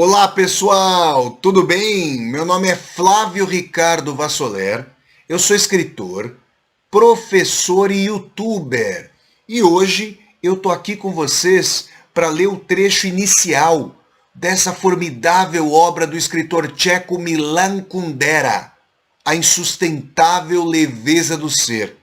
Olá pessoal, tudo bem? Meu nome é Flávio Ricardo Vassoler, eu sou escritor, professor e youtuber e hoje eu tô aqui com vocês para ler o trecho inicial dessa formidável obra do escritor tcheco Milan Kundera, A Insustentável Leveza do Ser,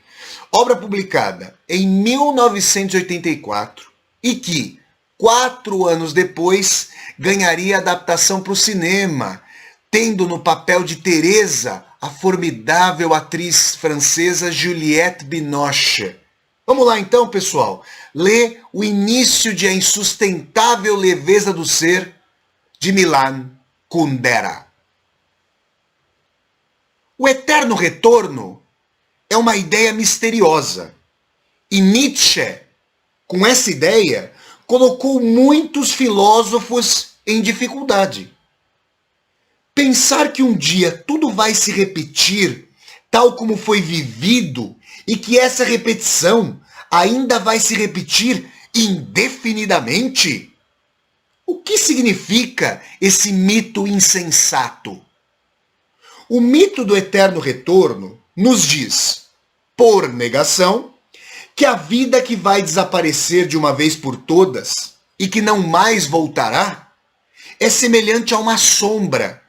obra publicada em 1984 e que 4 anos depois, ganharia adaptação para o cinema, tendo no papel de Teresa a formidável atriz francesa Juliette Binoche. Vamos lá então, pessoal, ler o início de A Insustentável Leveza do Ser, de Milan Kundera. O eterno retorno é uma ideia misteriosa, e Nietzsche, com essa ideia, colocou muitos filósofos em dificuldade. Pensar que um dia tudo vai se repetir tal como foi vivido e que essa repetição ainda vai se repetir indefinidamente? O que significa esse mito insensato? O mito do eterno retorno nos diz, por negação, que a vida que vai desaparecer de uma vez por todas e que não mais voltará é semelhante a uma sombra,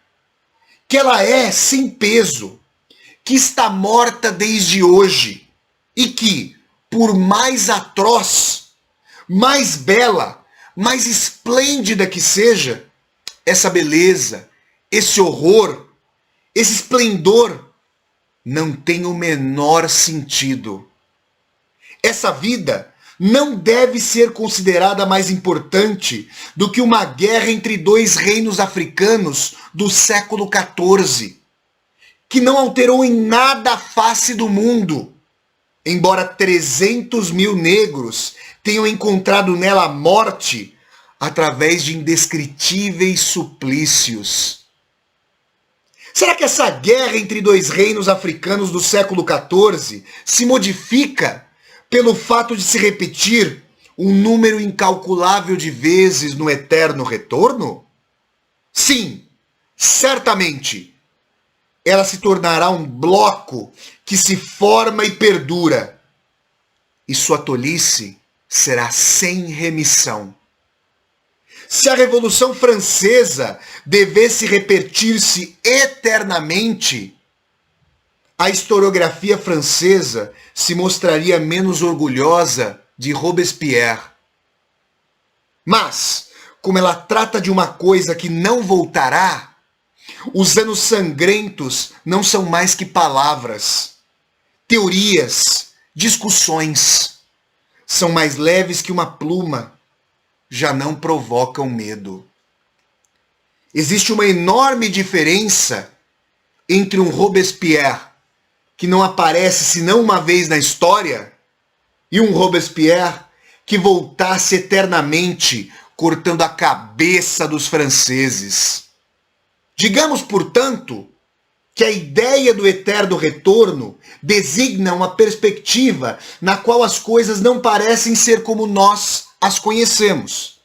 que ela é sem peso, que está morta desde hoje e que, por mais atroz, mais bela, mais esplêndida que seja, essa beleza, esse horror, esse esplendor não tem o menor sentido. Essa vida não deve ser considerada mais importante do que uma guerra entre dois reinos africanos do século XIV, que não alterou em nada a face do mundo, embora 300 mil negros tenham encontrado nela a morte através de indescritíveis suplícios. Será que essa guerra entre dois reinos africanos do século XIV se modifica pelo fato de se repetir um número incalculável de vezes no eterno retorno? Sim, certamente. Ela se tornará um bloco que se forma e perdura. E sua tolice será sem remissão. Se a Revolução Francesa devesse repetir-se eternamente, a historiografia francesa se mostraria menos orgulhosa de Robespierre. Mas, como ela trata de uma coisa que não voltará, os anos sangrentos não são mais que palavras, teorias, discussões. São mais leves que uma pluma, já não provocam medo. Existe uma enorme diferença entre um Robespierre que não aparece senão uma vez na história, e um Robespierre que voltasse eternamente cortando a cabeça dos franceses. Digamos, portanto, que a ideia do eterno retorno designa uma perspectiva na qual as coisas não parecem ser como nós as conhecemos.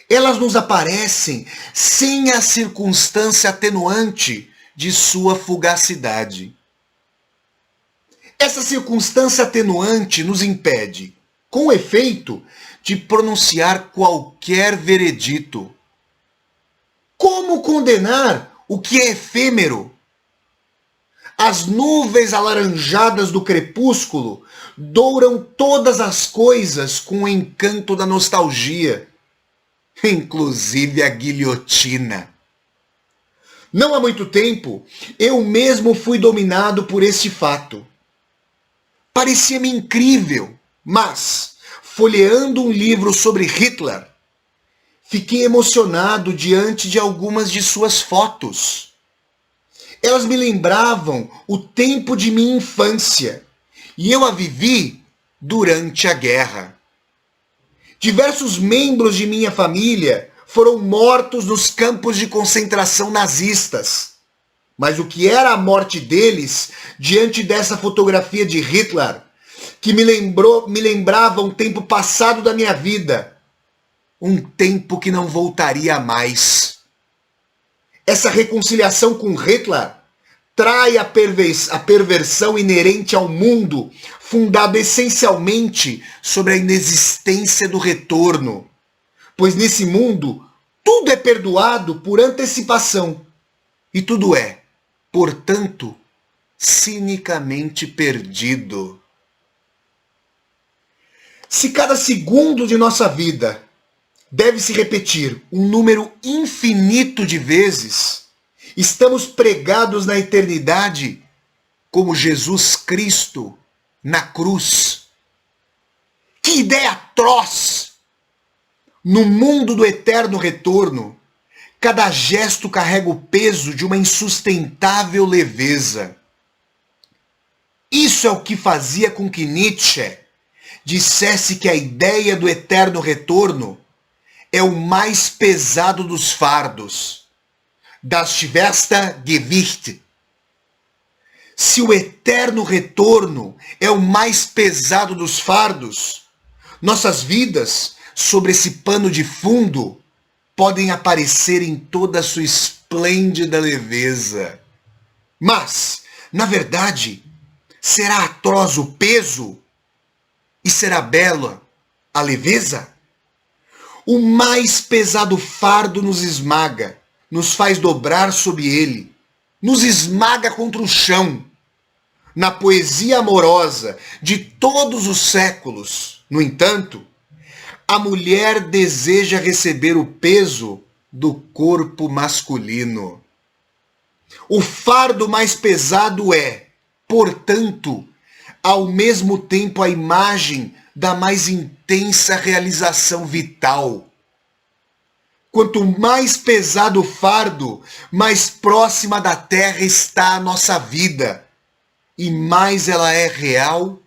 Elas nos aparecem sem a circunstância atenuante de sua fugacidade. Essa circunstância atenuante nos impede, com efeito, de pronunciar qualquer veredito. Como condenar o que é efêmero? As nuvens alaranjadas do crepúsculo douram todas as coisas com o encanto da nostalgia, inclusive a guilhotina. Não há muito tempo, eu mesmo fui dominado por este fato. Parecia-me incrível, mas, folheando um livro sobre Hitler, fiquei emocionado diante de algumas de suas fotos. Elas me lembravam o tempo de minha infância, e eu a vivi durante a guerra. Diversos membros de minha família foram mortos nos campos de concentração nazistas. Mas o que era a morte deles diante dessa fotografia de Hitler, que me lembrava um tempo passado da minha vida, um tempo que não voltaria mais. Essa reconciliação com Hitler trai a perversão inerente ao mundo, fundado essencialmente sobre a inexistência do retorno. Pois nesse mundo, tudo é perdoado por antecipação. E tudo é, portanto, cinicamente perdido. Se cada segundo de nossa vida deve se repetir um número infinito de vezes, estamos pregados na eternidade como Jesus Cristo na cruz. Que ideia atroz! No mundo do eterno retorno, cada gesto carrega o peso de uma insustentável leveza. Isso é o que fazia com que Nietzsche dissesse que a ideia do eterno retorno é o mais pesado dos fardos, das schwerste Gewicht. Se o eterno retorno é o mais pesado dos fardos, nossas vidas, sobre esse pano de fundo, podem aparecer em toda a sua esplêndida leveza. Mas, na verdade, será atroz o peso e será bela a leveza? O mais pesado fardo nos esmaga, nos faz dobrar sob ele, nos esmaga contra o chão. Na poesia amorosa de todos os séculos, no entanto, a mulher deseja receber o peso do corpo masculino. O fardo mais pesado é, portanto, ao mesmo tempo a imagem da mais intensa realização vital. Quanto mais pesado o fardo, mais próxima da terra está a nossa vida, e mais ela é real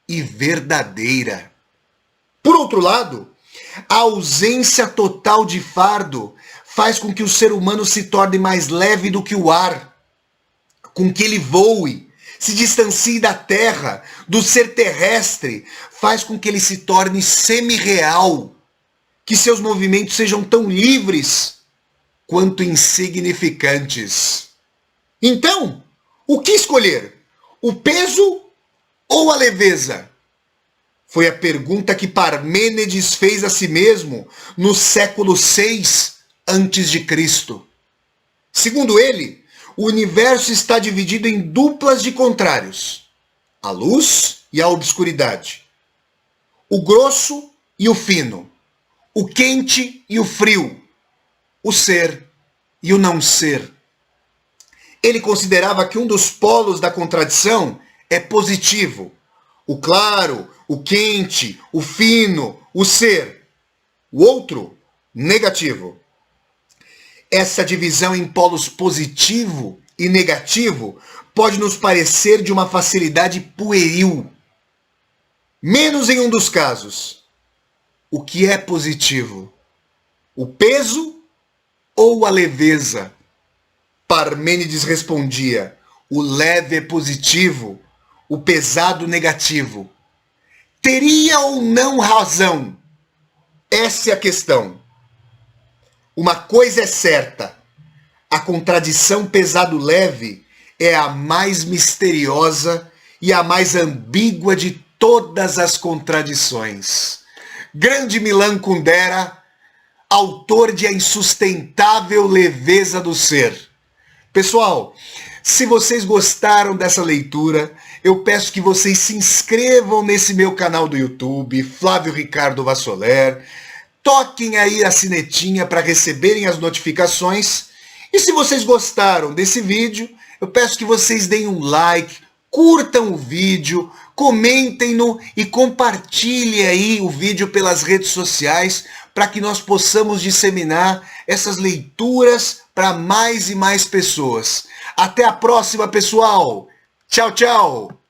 e verdadeira. Por outro lado, a ausência total de fardo faz com que o ser humano se torne mais leve do que o ar, com que ele voe, se distancie da terra, do ser terrestre, faz com que ele se torne semi-real, que seus movimentos sejam tão livres quanto insignificantes. Então, o que escolher? O peso ou a leveza? Foi a pergunta que Parmênides fez a si mesmo no século VI a.C. Segundo ele, o universo está dividido em duplas de contrários: a luz e a obscuridade, o grosso e o fino, o quente e o frio, o ser e o não ser. Ele considerava que um dos polos da contradição é positivo: o claro, o quente, o fino, o ser. O outro, negativo. Essa divisão em polos positivo e negativo pode nos parecer de uma facilidade pueril. Menos em um dos casos. O que é positivo? O peso ou a leveza? Parmênides respondia: o leve é positivo, o pesado negativo. Teria ou não razão? Essa é a questão. Uma coisa é certa: a contradição pesado-leve é a mais misteriosa e a mais ambígua de todas as contradições. Grande Milan Kundera, autor de A Insustentável Leveza do Ser. Pessoal, se vocês gostaram dessa leitura, eu peço que vocês se inscrevam nesse meu canal do YouTube, Flávio Ricardo Vassoler. Toquem aí a sinetinha para receberem as notificações. E se vocês gostaram desse vídeo, eu peço que vocês deem um like, curtam o vídeo, comentem-no e compartilhem aí o vídeo pelas redes sociais para que nós possamos disseminar essas leituras para mais e mais pessoas. Até a próxima, pessoal! Tchau, tchau!